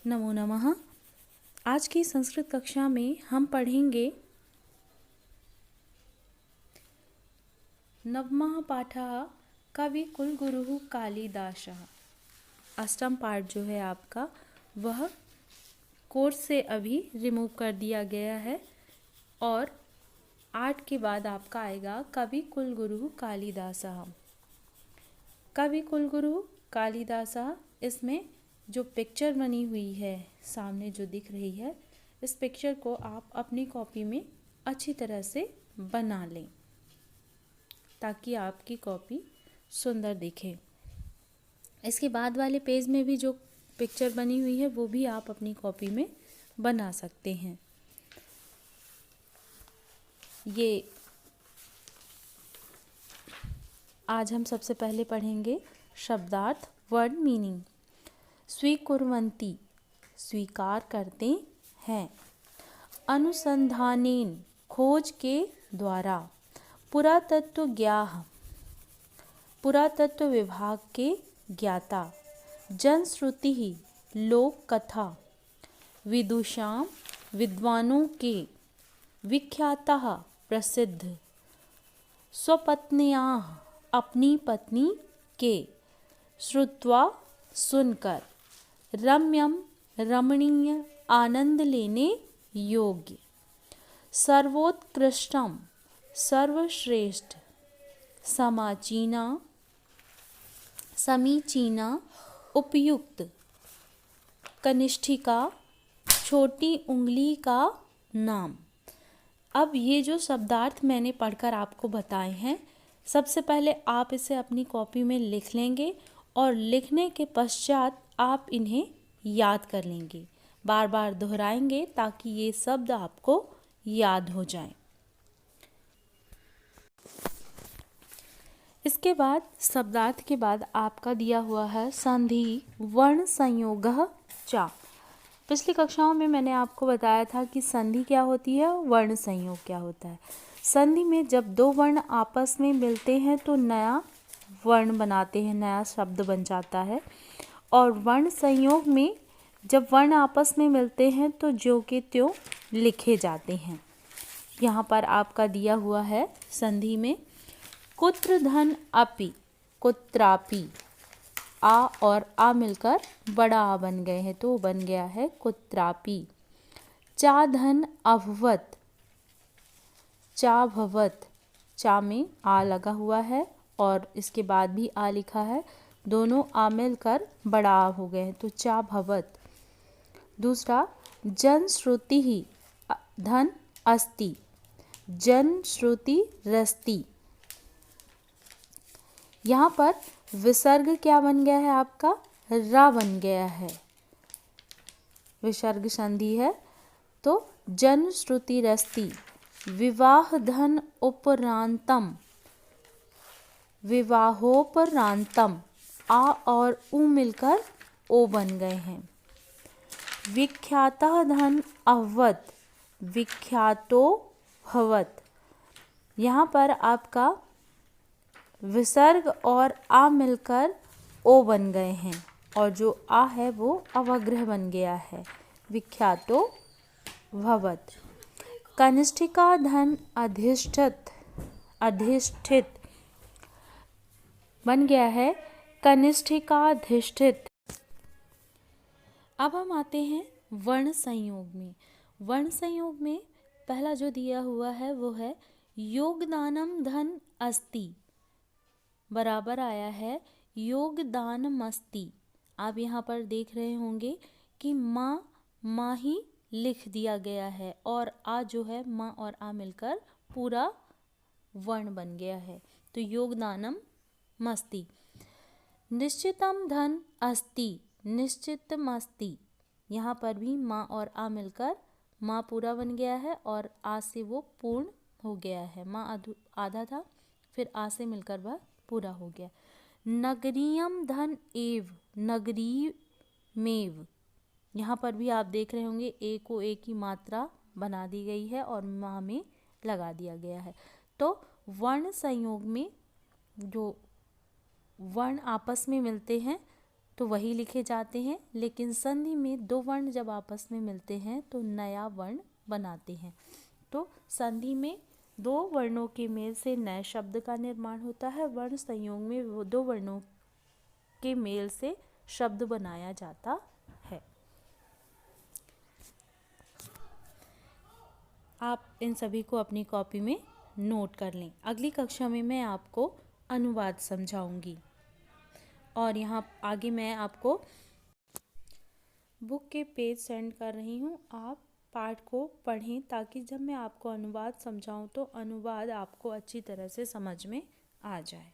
नमो नमः। आज की संस्कृत कक्षा में हम पढ़ेंगे नवमः पाठः कविकुलगुरुः कालिदासः। अष्टम पाठ जो है आपका वह कोर्स से अभी रिमूव कर दिया गया है और 8 के बाद आपका आएगा कविकुलगुरुः कालिदासः। कविकुलगुरुः कालिदासः, इसमें जो पिक्चर बनी हुई है सामने जो दिख रही है, इस पिक्चर को आप अपनी कॉपी में अच्छी तरह से बना लें ताकि आपकी कॉपी सुंदर दिखे। इसके बाद वाले पेज में भी जो पिक्चर बनी हुई है वो भी आप अपनी कॉपी में बना सकते हैं। ये आज हम सबसे पहले पढ़ेंगे शब्दार्थ, वर्ड मीनिंग। स्वीकुर्वन्ति स्वीकार करते हैं, अनुसंधानेन खोज के द्वारा, पुरातत्व ज्ञाः पुरातत्व विभाग के ज्ञाता, जनश्रुति लोक कथा, विदुषां विद्वानों के, विख्यातः प्रसिद्ध, स्वपत्न्याः अपनी पत्नी के, श्रुत्वा सुनकर, रम्यम रमणीय आनंद लेने योग्य, सर्वोत्कृष्टम सर्वश्रेष्ठ, समाचीना समीचीना उपयुक्त, कनिष्ठिका छोटी उंगली का नाम। अब ये जो शब्दार्थ मैंने पढ़कर आपको बताए हैं, सबसे पहले आप इसे अपनी कॉपी में लिख लेंगे और लिखने के पश्चात आप इन्हें याद कर लेंगे, बार बार दोहराएंगे ताकि ये शब्द आपको याद हो जाएं। इसके बाद शब्दार्थ के बाद आपका दिया हुआ है संधि वर्ण संयोगः च। पिछली कक्षाओं में मैंने आपको बताया था कि संधि क्या होती है, वर्ण संयोग क्या होता है। संधि में जब दो वर्ण आपस में मिलते हैं तो नया वर्ण बनाते हैं, नया शब्द बन जाता है। और वर्ण संयोग में जब वर्ण आपस में मिलते हैं तो ज्यों के त्यों लिखे जाते हैं। यहाँ पर आपका दिया हुआ है संधि में कुत्र धन अपि, कुत्रापि, आ और आ मिलकर बड़ा आ बन गए हैं तो बन गया है कुत्रापि। चा धन अभवत, चा भवत, चा में आ लगा हुआ है और इसके बाद भी आ लिखा है, दोनों आ मिलकर बड़ा आ हो गए हैं तो चा भवत। दूसरा जन श्रुति ही धन अस्ति, जन श्रुति रस्ति। यहाँ पर विसर्ग क्या बन गया है आपका, रा बन गया है, विसर्ग संधि है तो जन श्रुति रस्ति। विवाह धन उपरांतम, विवाहोपरांतम, आ और उ मिलकर ओ बन गए हैं। विख्यातः धन अभवत, विख्यातो भवत। यहाँ पर आपका विसर्ग और आ मिलकर ओ बन गए हैं और जो आ है वो अवग्रह बन गया है, विख्यातो भवत। कनिष्ठिका धन अधिष्ठित, अधिष्ठित बन गया है कनिष्ठिकाधिष्ठित। अब हम आते हैं वर्ण संयोग में। वर्ण संयोग में पहला जो दिया हुआ है वो है योगदानम धन अस्ति, बराबर आया है योगदानमस्ति। आप यहाँ पर देख रहे होंगे कि माँ ही लिख दिया गया है और आ जो है माँ और आ मिलकर पूरा वर्ण बन गया है तो योगदानम मस्ति। निश्चितम धन अस्ति, निश्चितमस्ति। यहाँ पर भी माँ और आ मिलकर माँ पूरा बन गया है और आ से वो पूर्ण हो गया है। माँ आधा था फिर आ से मिलकर वह पूरा हो गया। नगरीयम धन एव, नगरी मेव। यहाँ पर भी आप देख रहे होंगे ए को ए की मात्रा बना दी गई है और माँ में लगा दिया गया है। तो वर्ण संयोग में जो वर्ण आपस में मिलते हैं तो वही लिखे जाते हैं, लेकिन संधि में दो वर्ण जब आपस में मिलते हैं तो नया वर्ण बनाते हैं। तो संधि में दो वर्णों के मेल से नए शब्द का निर्माण होता है, वर्ण संयोग में वो दो वर्णों के मेल से शब्द बनाया जाता है। आप इन सभी को अपनी कॉपी में नोट कर लें। अगली कक्षा में मैं आपको अनुवाद समझाऊंगी और यहाँ आगे मैं आपको बुक के पेज सेंड कर रही हूँ। आप पाठ को पढ़ें ताकि जब मैं आपको अनुवाद समझाऊँ तो अनुवाद आपको अच्छी तरह से समझ में आ जाए।